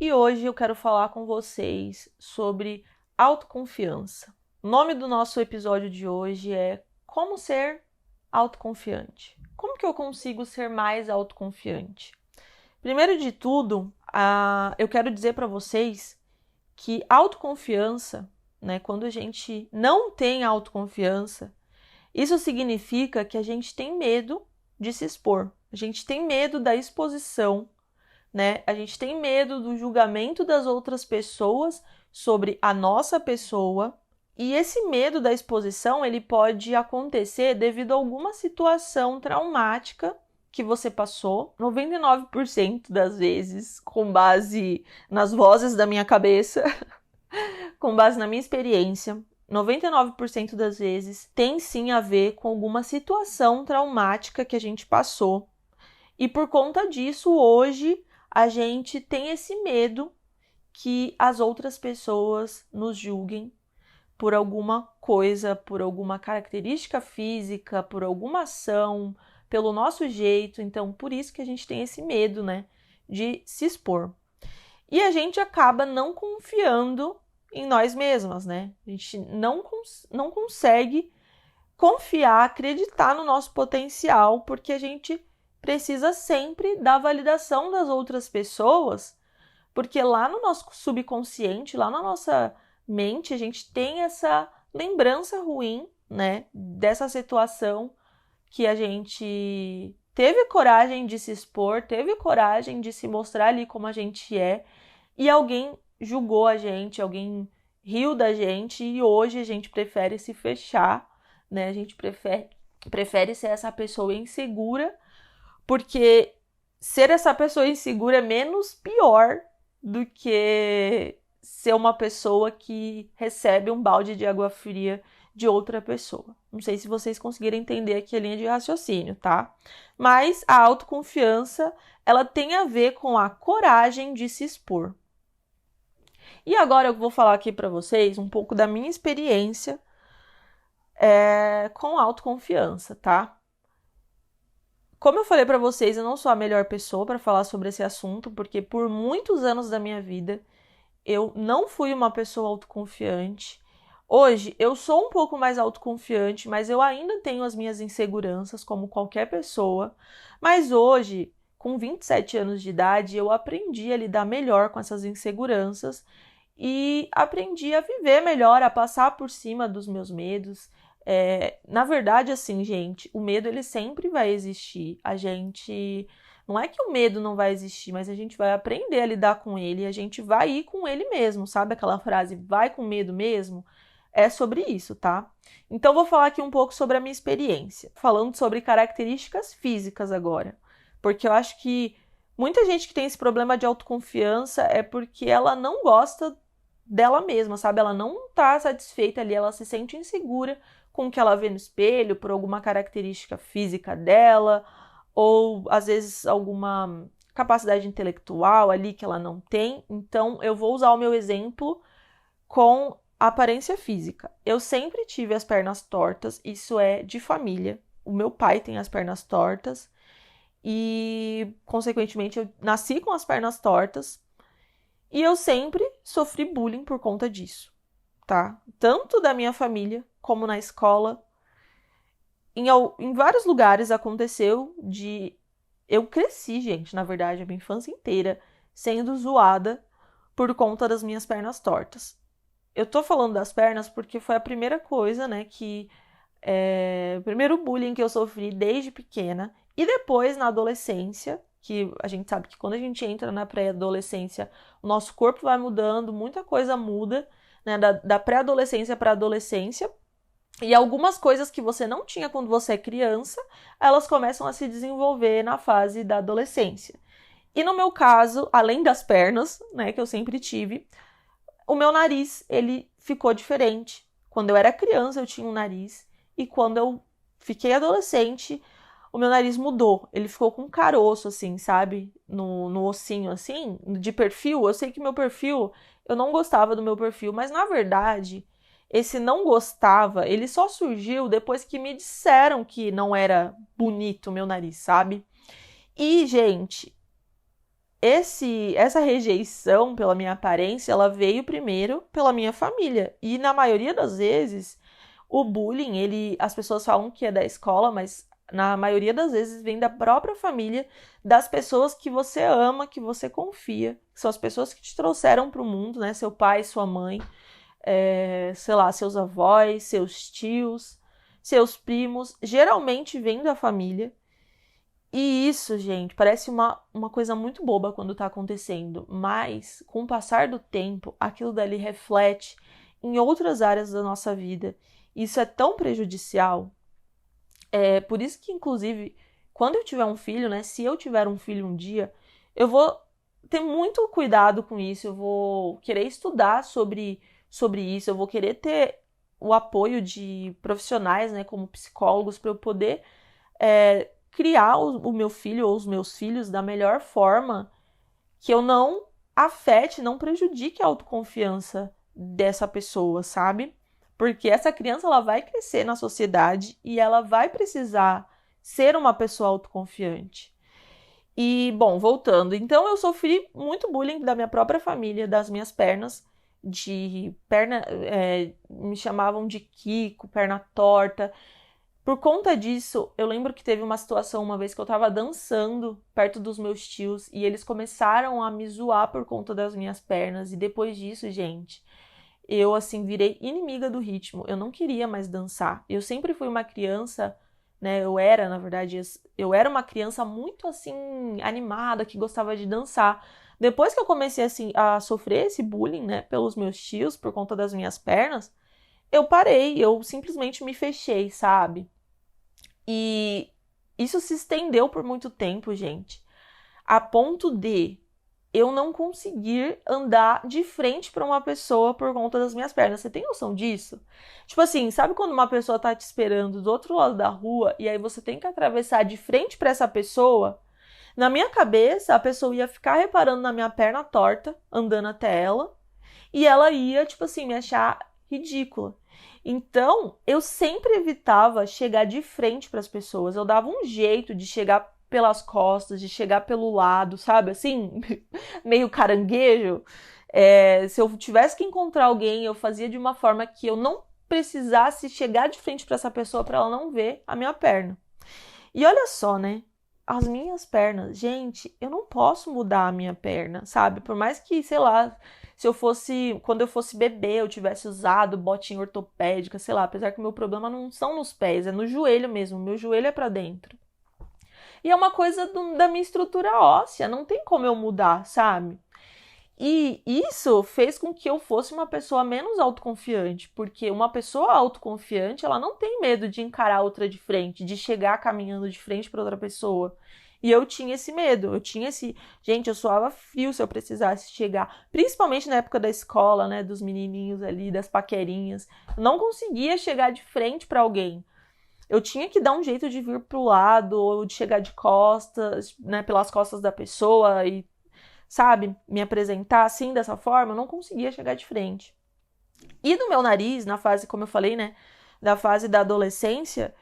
e hoje eu quero falar com vocês sobre autoconfiança. O nome do nosso episódio de hoje é Como Ser Autoconfiante. Como que eu consigo ser mais autoconfiante? Primeiro de tudo, eu quero dizer para vocês que autoconfiança, né, quando a gente não tem autoconfiança, isso significa que a gente tem medo de se expor, a gente tem medo da exposição, né? A gente tem medo do julgamento das outras pessoas sobre a nossa pessoa. E esse medo da exposição, ele pode acontecer devido a alguma situação traumática que você passou, 99% das vezes, com base nas vozes da minha cabeça, com base na minha experiência, 99% das vezes tem sim a ver com alguma situação traumática que a gente passou. E por conta disso, hoje, a gente tem esse medo que as outras pessoas nos julguem por alguma coisa, por alguma característica física, por alguma ação, pelo nosso jeito. Então, por isso que a gente tem esse medo, né, de se expor. E a gente acaba não confiando em nós mesmas, né? A gente não consegue confiar, acreditar no nosso potencial, porque a gente precisa sempre da validação das outras pessoas, porque lá no nosso subconsciente, lá na nossa mente, a gente tem essa lembrança ruim, né, dessa situação que a gente teve coragem de se expor, teve coragem de se mostrar ali como a gente é, e alguém julgou a gente, alguém riu da gente, e hoje a gente prefere se fechar, né? A gente prefere ser essa pessoa insegura, porque ser essa pessoa insegura é menos pior do que ser uma pessoa que recebe um balde de água fria de outra pessoa. Não sei se vocês conseguiram entender aqui a linha de raciocínio, tá? Mas a autoconfiança, ela tem a ver com a coragem de se expor. E agora eu vou falar aqui para vocês um pouco da minha experiência com autoconfiança, tá? Como eu falei para vocês, eu não sou a melhor pessoa para falar sobre esse assunto, porque por muitos anos da minha vida eu não fui uma pessoa autoconfiante. Hoje eu sou um pouco mais autoconfiante, mas eu ainda tenho as minhas inseguranças, como qualquer pessoa. Mas hoje, com 27 anos de idade, eu aprendi a lidar melhor com essas inseguranças e aprendi a viver melhor, a passar por cima dos meus medos. Na verdade, assim, gente, o medo ele sempre vai existir. Não é que o medo não vai existir, mas a gente vai aprender a lidar com ele e a gente vai ir com ele mesmo, sabe? Aquela frase, vai com medo mesmo? É sobre isso, tá? Então, vou falar aqui um pouco sobre a minha experiência, falando sobre características físicas agora, porque eu acho que muita gente que tem esse problema de autoconfiança é porque ela não gosta dela mesma, sabe? Ela não tá satisfeita ali, ela se sente insegura com o que ela vê no espelho, por alguma característica física dela, ou às vezes alguma capacidade intelectual ali que ela não tem. Então, eu vou usar o meu exemplo com a aparência física. Eu sempre tive as pernas tortas, isso é de família. O meu pai tem as pernas tortas e, consequentemente, eu nasci com as pernas tortas e eu sempre sofri bullying por conta disso, tá? Tanto da minha família como na escola. Em vários lugares aconteceu de... Eu cresci, gente, na verdade, a minha infância inteira, sendo zoada por conta das minhas pernas tortas. Eu tô falando das pernas porque foi a primeira coisa, né, o primeiro bullying que eu sofri desde pequena. E depois, na adolescência, que a gente sabe que quando a gente entra na pré-adolescência, o nosso corpo vai mudando, muita coisa muda, né, da pré-adolescência para a adolescência. E algumas coisas que você não tinha quando você é criança, elas começam a se desenvolver na fase da adolescência. E no meu caso, além das pernas, né, que eu sempre tive, o meu nariz, ele ficou diferente. Quando eu era criança, eu tinha um nariz, e quando eu fiquei adolescente, o meu nariz mudou. Ele ficou com um caroço, assim, sabe? No ossinho, assim, de perfil. Eu sei que meu perfil, eu não gostava do meu perfil, mas na verdade, esse não gostava, ele só surgiu depois que me disseram que não era bonito o meu nariz, sabe? E, gente, essa rejeição pela minha aparência, ela veio primeiro pela minha família. E na maioria das vezes, o bullying, as pessoas falam que é da escola, mas na maioria das vezes vem da própria família, das pessoas que você ama, que você confia, que são as pessoas que te trouxeram para o mundo, né? Seu pai, sua mãe, sei lá, seus avós, seus tios, seus primos, geralmente vem da família. E isso, gente, parece uma coisa muito boba quando tá acontecendo, mas com o passar do tempo, aquilo dali reflete em outras áreas da nossa vida. Isso é tão prejudicial. É por isso que, inclusive, quando eu tiver um filho, né, se eu tiver um filho um dia, eu vou ter muito cuidado com isso, eu vou querer estudar sobre isso, eu vou querer ter o apoio de profissionais, né, como psicólogos, para eu poder criar o meu filho ou os meus filhos da melhor forma, que eu não afete, não prejudique a autoconfiança dessa pessoa, sabe? Porque essa criança ela vai crescer na sociedade e ela vai precisar ser uma pessoa autoconfiante. E, bom, voltando, então eu sofri muito bullying da minha própria família, das minhas pernas, me chamavam de Kiko, perna torta. Por conta disso, eu lembro que teve uma situação uma vez que eu tava dançando perto dos meus tios e eles começaram a me zoar por conta das minhas pernas. E depois disso, gente, eu assim virei inimiga do ritmo. Eu não queria mais dançar. Eu sempre fui uma criança, né? Na verdade, eu era uma criança muito assim animada, que gostava de dançar. Depois que eu comecei assim a sofrer esse bullying, né, pelos meus tios por conta das minhas pernas, eu parei, eu simplesmente me fechei, sabe? E isso se estendeu por muito tempo, gente, a ponto de eu não conseguir andar de frente para uma pessoa por conta das minhas pernas. Você tem noção disso? Tipo assim, sabe quando uma pessoa tá te esperando do outro lado da rua e aí você tem que atravessar de frente para essa pessoa? Na minha cabeça, a pessoa ia ficar reparando na minha perna torta, andando até ela, e ela ia, tipo assim, me achar ridícula. Então, eu sempre evitava chegar de frente para as pessoas. Eu dava um jeito de chegar pelas costas, de chegar pelo lado, sabe? Assim, meio caranguejo. Se eu tivesse que encontrar alguém, eu fazia de uma forma que eu não precisasse chegar de frente para essa pessoa para ela não ver a minha perna. E olha só, né? As minhas pernas, gente, eu não posso mudar a minha perna, sabe? Por mais que, sei lá, quando eu fosse bebê, eu tivesse usado botinha ortopédica, sei lá, apesar que o meu problema não são nos pés, é no joelho mesmo, meu joelho é pra dentro. E é uma coisa da minha estrutura óssea, não tem como eu mudar, sabe? E isso fez com que eu fosse uma pessoa menos autoconfiante, porque uma pessoa autoconfiante, ela não tem medo de encarar outra de frente, de chegar caminhando de frente para outra pessoa. E eu tinha esse medo, gente, eu suava frio se eu precisasse chegar, principalmente na época da escola, né, dos menininhos ali, das paquerinhas. Eu não conseguia chegar de frente para alguém. Eu tinha que dar um jeito de vir pro lado, ou de chegar de costas, né, pelas costas da pessoa e, sabe, me apresentar assim, dessa forma, eu não conseguia chegar de frente. E no meu nariz, na fase, como eu falei, né, da fase da adolescência,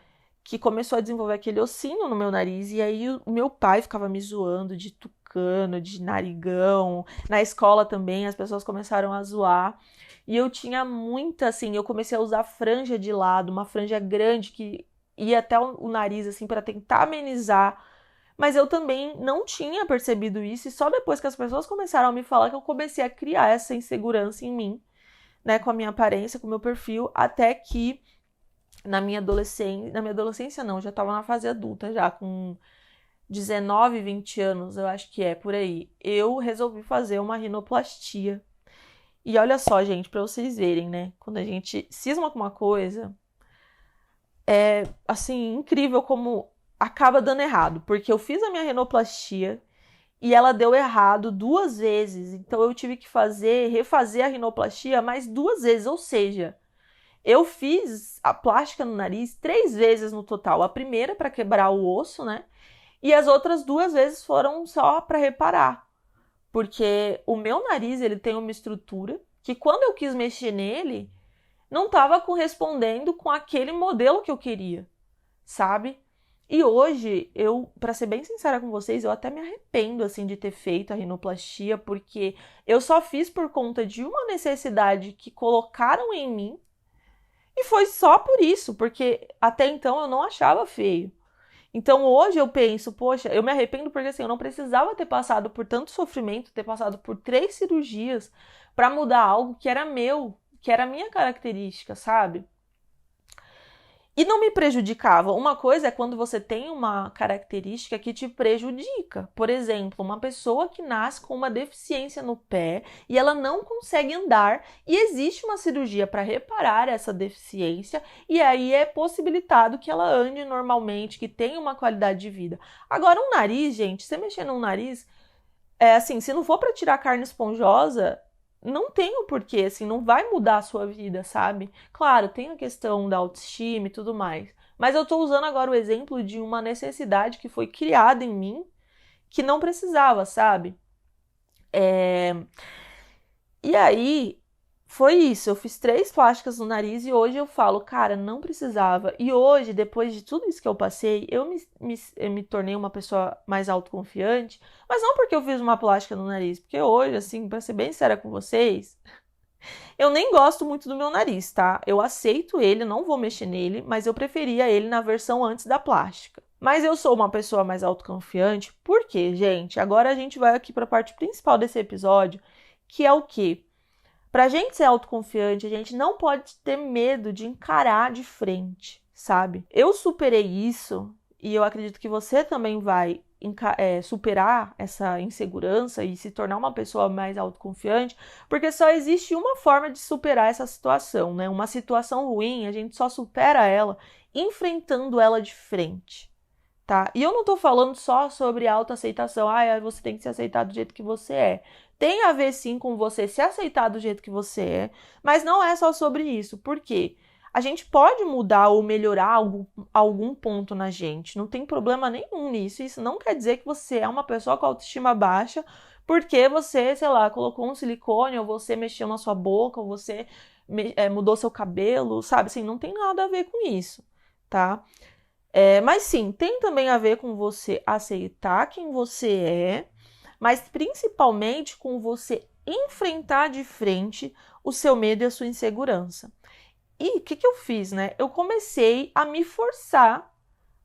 que começou a desenvolver aquele ossinho no meu nariz, e aí o meu pai ficava me zoando de tucano, de narigão. Na escola também, as pessoas começaram a zoar. E eu tinha muita, assim, eu comecei a usar franja de lado, uma franja grande que ia até o nariz, assim, para tentar amenizar. Mas eu também não tinha percebido isso, e só depois que as pessoas começaram a me falar que eu comecei a criar essa insegurança em mim, né, com a minha aparência, com o meu perfil, até que na minha adolescência não, eu já estava na fase adulta, já com 19, 20 anos, eu acho que é por aí, eu resolvi fazer uma rinoplastia. E olha só, gente, pra vocês verem, né, quando a gente cisma com uma coisa, é, assim, incrível como acaba dando errado, porque eu fiz a minha rinoplastia e ela deu errado 2 vezes, então eu tive que refazer a rinoplastia mais 2 vezes, ou seja, eu fiz a plástica no nariz 3 vezes no total. A primeira para quebrar o osso, né? E as outras 2 vezes foram só para reparar. Porque o meu nariz, ele tem uma estrutura que quando eu quis mexer nele, não estava correspondendo com aquele modelo que eu queria, sabe? E hoje, pra ser bem sincera com vocês, eu até me arrependo, assim, de ter feito a rinoplastia, porque eu só fiz por conta de uma necessidade que colocaram em mim, e foi só por isso, porque até então eu não achava feio. Então hoje eu penso, poxa, eu me arrependo porque assim, eu não precisava ter passado por tanto sofrimento, ter passado por 3 cirurgias pra mudar algo que era meu, que era a minha característica, sabe? E não me prejudicava. Uma coisa é quando você tem uma característica que te prejudica. Por exemplo, uma pessoa que nasce com uma deficiência no pé e ela não consegue andar e existe uma cirurgia para reparar essa deficiência e aí é possibilitado que ela ande normalmente, que tenha uma qualidade de vida. Agora, um nariz, gente, você mexer num nariz, é assim, se não for para tirar carne esponjosa, não tem o porquê, assim, não vai mudar a sua vida, sabe? Claro, tem a questão da autoestima e tudo mais. Mas eu tô usando agora o exemplo de uma necessidade que foi criada em mim que não precisava, sabe? É... E aí, foi isso. Eu fiz 3 plásticas no nariz e hoje eu falo, cara, não precisava. E hoje, depois de tudo isso que eu passei, eu me tornei uma pessoa mais autoconfiante. Mas não porque eu fiz uma plástica no nariz, porque hoje, assim, pra ser bem séria com vocês, eu nem gosto muito do meu nariz, tá? Eu aceito ele, não vou mexer nele, mas eu preferia ele na versão antes da plástica. Mas eu sou uma pessoa mais autoconfiante, por quê, gente? Agora a gente vai aqui para a parte principal desse episódio, que é o quê? Pra gente ser autoconfiante, a gente não pode ter medo de encarar de frente, sabe? Eu superei isso e eu acredito que você também vai superar essa insegurança e se tornar uma pessoa mais autoconfiante, porque só existe uma forma de superar essa situação, né? Uma situação ruim, a gente só supera ela enfrentando ela de frente. Tá? E eu não tô falando só sobre autoaceitação. Ah, você tem que se aceitar do jeito que você é. Tem a ver sim com você se aceitar do jeito que você é, mas não é só sobre isso. Por quê? A gente pode mudar ou melhorar algum ponto na gente. Não tem problema nenhum nisso. Isso não quer dizer que você é uma pessoa com autoestima baixa porque você, sei lá, colocou um silicone, ou você mexeu na sua boca, ou você mudou seu cabelo, sabe? Assim, não tem nada a ver com isso, tá? Mas sim, tem também a ver com você aceitar quem você é, mas principalmente com você enfrentar de frente o seu medo e a sua insegurança. E o que eu fiz, né? Eu comecei a me forçar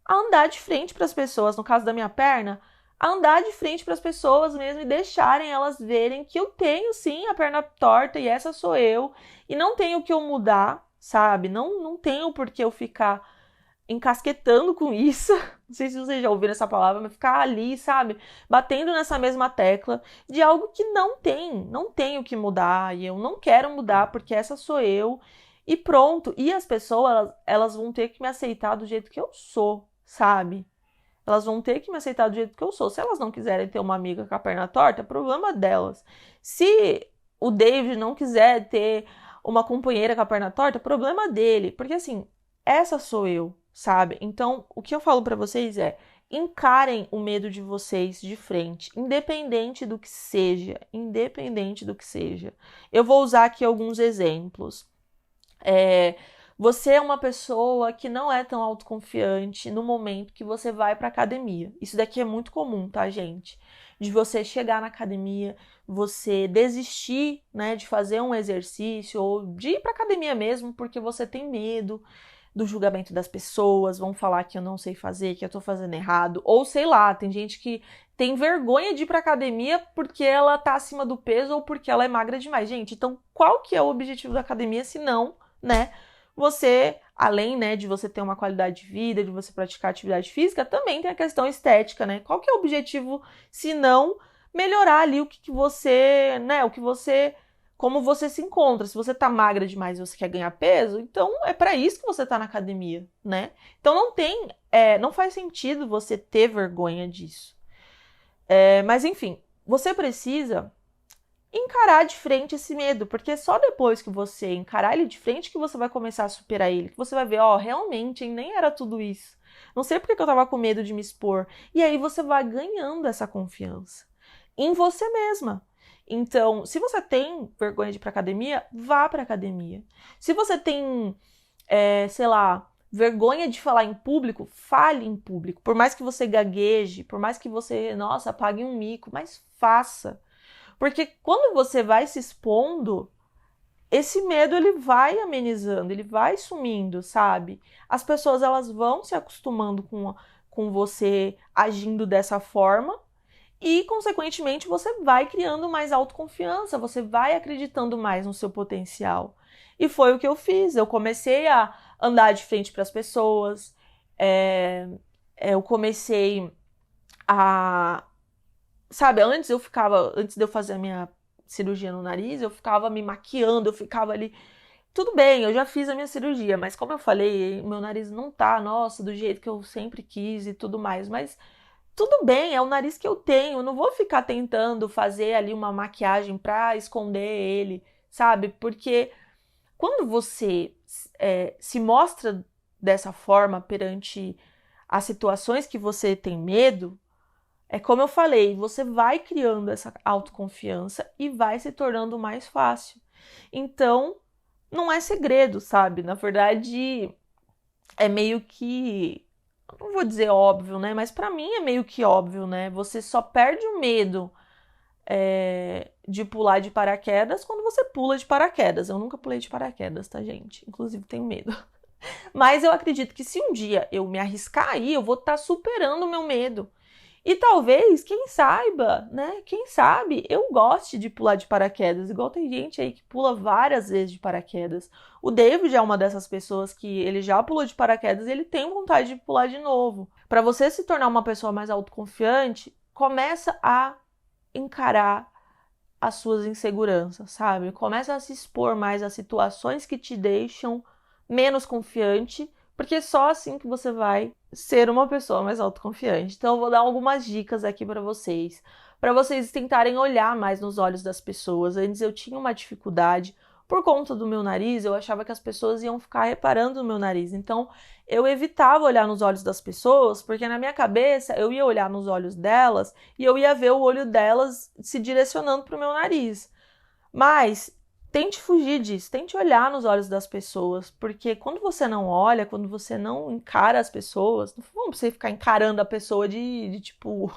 a andar de frente para as pessoas, no caso da minha perna, a andar de frente para as pessoas mesmo e deixarem elas verem que eu tenho sim a perna torta e essa sou eu, e não tenho que eu mudar, sabe? Não tenho por que eu ficar encasquetando com isso. Não sei se vocês já ouviram essa palavra, mas ficar ali, sabe? Batendo nessa mesma tecla de algo que não tem o que mudar, e eu não quero mudar porque essa sou eu, e pronto. E as pessoas, elas vão ter que me aceitar do jeito que eu sou, sabe? Elas vão ter que me aceitar do jeito que eu sou. Se elas não quiserem ter uma amiga com a perna torta, é problema delas. Se o David não quiser ter uma companheira com a perna torta, é problema dele. Porque assim, essa sou eu, sabe? Então, o que eu falo pra vocês é: encarem o medo de vocês de frente, independente do que seja, independente do que seja. Eu vou usar aqui alguns exemplos. Você é uma pessoa que não é tão autoconfiante no momento que você vai para academia. Isso daqui é muito comum, tá, gente? De você chegar na academia, você desistir, né, de fazer um exercício ou de ir para academia mesmo porque você tem medo do julgamento das pessoas, vão falar que eu não sei fazer, que eu tô fazendo errado, ou sei lá, tem gente que tem vergonha de ir pra academia porque ela tá acima do peso ou porque ela é magra demais. Gente, então qual que é o objetivo da academia se não, né, você, além, né, de você ter uma qualidade de vida, de você praticar atividade física, também tem a questão estética, né? Qual que é o objetivo se não melhorar ali o que você, né, o que você, como você se encontra. Se você tá magra demais e você quer ganhar peso, então é para isso que você tá na academia, né? Então não faz sentido você ter vergonha disso. Mas enfim, você precisa encarar de frente esse medo, porque é só depois que você encarar ele de frente que você vai começar a superar ele, que você vai ver, ó, realmente, hein, nem era tudo isso. Não sei porque que eu tava com medo de me expor. E aí você vai ganhando essa confiança em você mesma. Então, se você tem vergonha de ir pra academia, vá pra academia. Se você tem, sei lá, vergonha de falar em público, fale em público. Por mais que você gagueje, por mais que você, nossa, pague um mico, mas faça. Porque quando você vai se expondo, esse medo ele vai amenizando, ele vai sumindo, sabe? As pessoas elas vão se acostumando com você agindo dessa forma e, consequentemente, você vai criando mais autoconfiança, você vai acreditando mais no seu potencial. E foi o que eu fiz. Eu comecei a andar de frente para as pessoas, eu comecei a. Sabe, antes de eu fazer a minha cirurgia no nariz, eu ficava me maquiando, eu ficava ali. Tudo bem, eu já fiz a minha cirurgia, mas como eu falei, meu nariz não tá, nossa, do jeito que eu sempre quis e tudo mais, mas tudo bem, é o nariz que eu tenho, eu não vou ficar tentando fazer ali uma maquiagem pra esconder ele, sabe? Porque quando você se mostra dessa forma perante as situações que você tem medo, é como eu falei, você vai criando essa autoconfiança e vai se tornando mais fácil. Então, não é segredo, sabe? Na verdade, é meio que, não vou dizer óbvio, né? Mas pra mim é meio que óbvio, né? Você só perde o medo de pular de paraquedas quando você pula de paraquedas. Eu nunca pulei de paraquedas, tá, gente? Inclusive tenho medo. Mas eu acredito que se um dia eu me arriscar aí, eu vou estar superando o meu medo. E talvez, quem saiba, né? Quem sabe eu goste de pular de paraquedas, igual tem gente aí que pula várias vezes de paraquedas. O David é uma dessas pessoas que ele já pulou de paraquedas e ele tem vontade de pular de novo. Para você se tornar uma pessoa mais autoconfiante, começa a encarar as suas inseguranças, sabe? Começa a se expor mais a situações que te deixam menos confiante, porque é só assim que você vai ser uma pessoa mais autoconfiante. Então eu vou dar algumas dicas aqui para vocês tentarem olhar mais nos olhos das pessoas. Antes eu tinha uma dificuldade por conta do meu nariz, eu achava que as pessoas iam ficar reparando no meu nariz. Então eu evitava olhar nos olhos das pessoas, porque na minha cabeça eu ia olhar nos olhos delas e eu ia ver o olho delas se direcionando para o meu nariz. Mas tente fugir disso, tente olhar nos olhos das pessoas, porque quando você não olha, quando você não encara as pessoas, não vamos você ficar encarando a pessoa de tipo,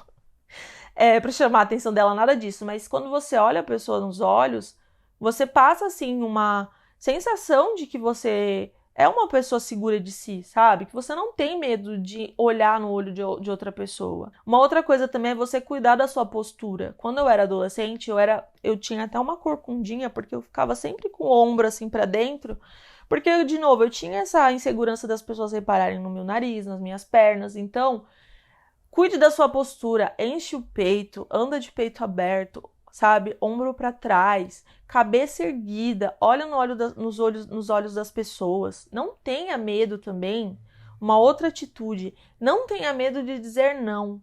pra chamar a atenção dela, nada disso, mas quando você olha a pessoa nos olhos, você passa assim uma sensação de que você é uma pessoa segura de si, sabe? Que você não tem medo de olhar no olho de outra pessoa. Uma outra coisa também é você cuidar da sua postura. Quando eu era adolescente, eu tinha até uma corcundinha, porque eu ficava sempre com o ombro assim pra dentro. Porque, de novo, eu tinha essa insegurança das pessoas repararem no meu nariz, nas minhas pernas. Então, cuide da sua postura, enche o peito, anda de peito aberto, sabe? Ombro para trás, cabeça erguida, olha nos olhos das pessoas. Não tenha medo também. Uma outra atitude, não tenha medo de dizer não.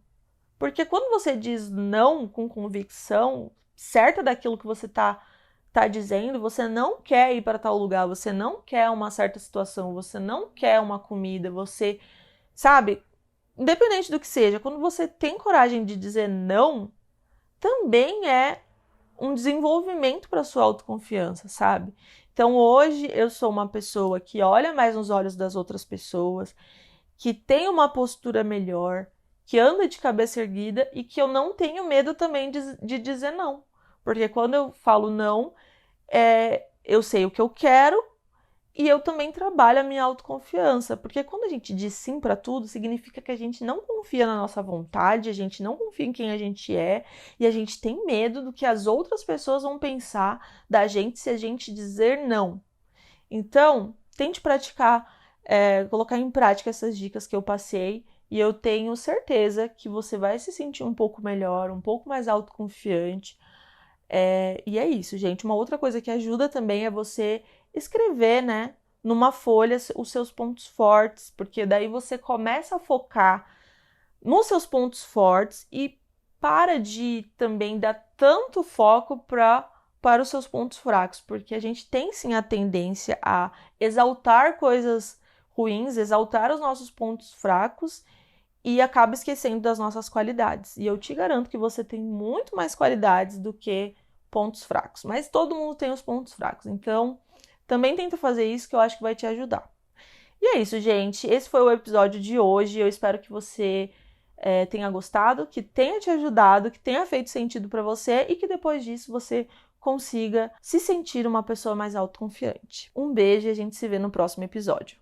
Porque quando você diz não com convicção, certa daquilo que você tá dizendo, você não quer ir para tal lugar, você não quer uma certa situação, você não quer uma comida, você, sabe? Independente do que seja, quando você tem coragem de dizer não, também é um desenvolvimento para sua autoconfiança, sabe? Então hoje eu sou uma pessoa que olha mais nos olhos das outras pessoas, que tem uma postura melhor, que anda de cabeça erguida e que eu não tenho medo também de dizer não. Porque quando eu falo não, eu sei o que eu quero e eu também trabalho a minha autoconfiança, porque quando a gente diz sim para tudo, significa que a gente não confia na nossa vontade, a gente não confia em quem a gente é, e a gente tem medo do que as outras pessoas vão pensar da gente se a gente dizer não. Então, tente praticar, colocar em prática essas dicas que eu passei, e eu tenho certeza que você vai se sentir um pouco melhor, um pouco mais autoconfiante. E é isso, gente. Uma outra coisa que ajuda também é você escrever, né, numa folha os seus pontos fortes, porque daí você começa a focar nos seus pontos fortes e para de também dar tanto foco para os seus pontos fracos, porque a gente tem sim a tendência a exaltar coisas ruins, exaltar os nossos pontos fracos e acaba esquecendo das nossas qualidades. E eu te garanto que você tem muito mais qualidades do que pontos fracos. Mas todo mundo tem os pontos fracos. Então, também tenta fazer isso que eu acho que vai te ajudar. E é isso, gente. Esse foi o episódio de hoje. Eu espero que você tenha gostado, que tenha te ajudado, que tenha feito sentido para você e que depois disso você consiga se sentir uma pessoa mais autoconfiante. Um beijo e a gente se vê no próximo episódio.